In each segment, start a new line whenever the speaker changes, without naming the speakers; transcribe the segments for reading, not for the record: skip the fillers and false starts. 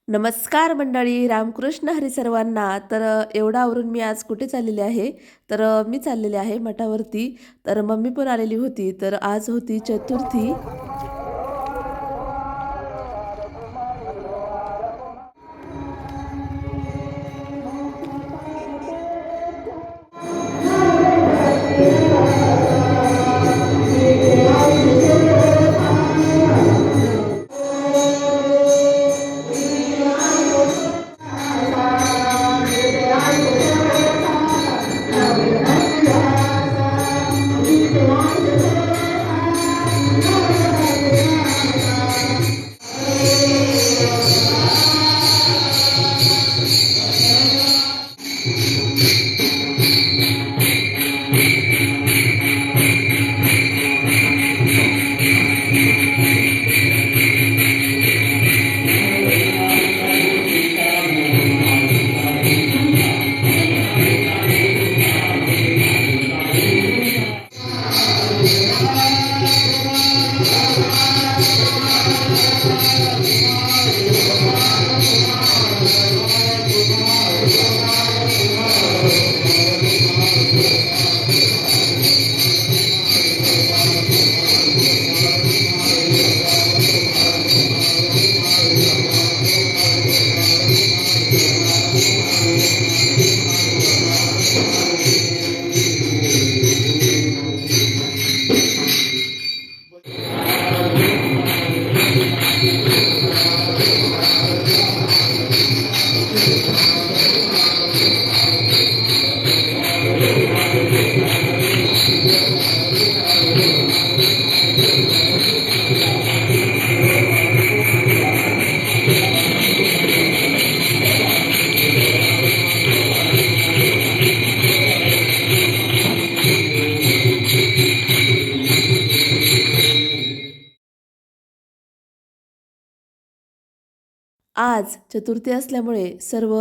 नमस्कार मंडळी, रामकृष्ण हरी सर्वांना. एवढं आवरून मी आज कुठे चाललेले आहे? मी चाललेले आहे मठावरती. मम्मी पण आलेली होती. आज होती चतुर्थी. आज चतुर्थी असल्यामुळे सर्व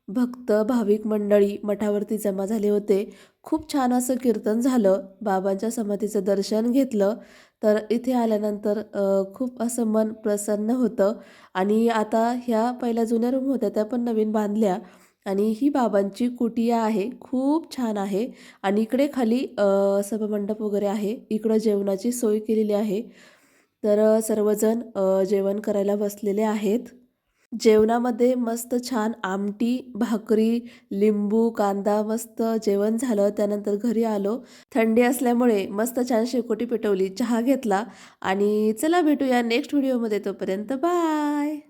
भक्त भाविक मंडळी मठावरती जमा झाले होते. खूप छान असं कीर्तन झालं. बाबांच्या समाधीचं दर्शन घेतलं. इथे आल्यानंतर खूप असं मन प्रसन्न होतं. आणि आता ह्या पहिल्या जुन्या रूम होत्या त्या पण नवीन बांधल्या. आणि ही बाबांची कुटिया आहे, खूप छान आहे. आणि इकडे खाली सभामंडप वगैरे आहे. इकडं जेवणाची सोय केलेली आहे. सर्वजण जेवण करायला बसलेले आहेत. जेवणामध्ये मस्त छान आमटी, भाकरी, लिंबू, कांदा मस्त जेवण झालं. त्यानंतर घरी आलो. थंडी असल्यामुळे मस्त छान शेकोटी पेटवली, चहा घेतला आणि चला भेटूया नेक्स्ट व्हिडिओमध्ये. तोपर्यंत बाय.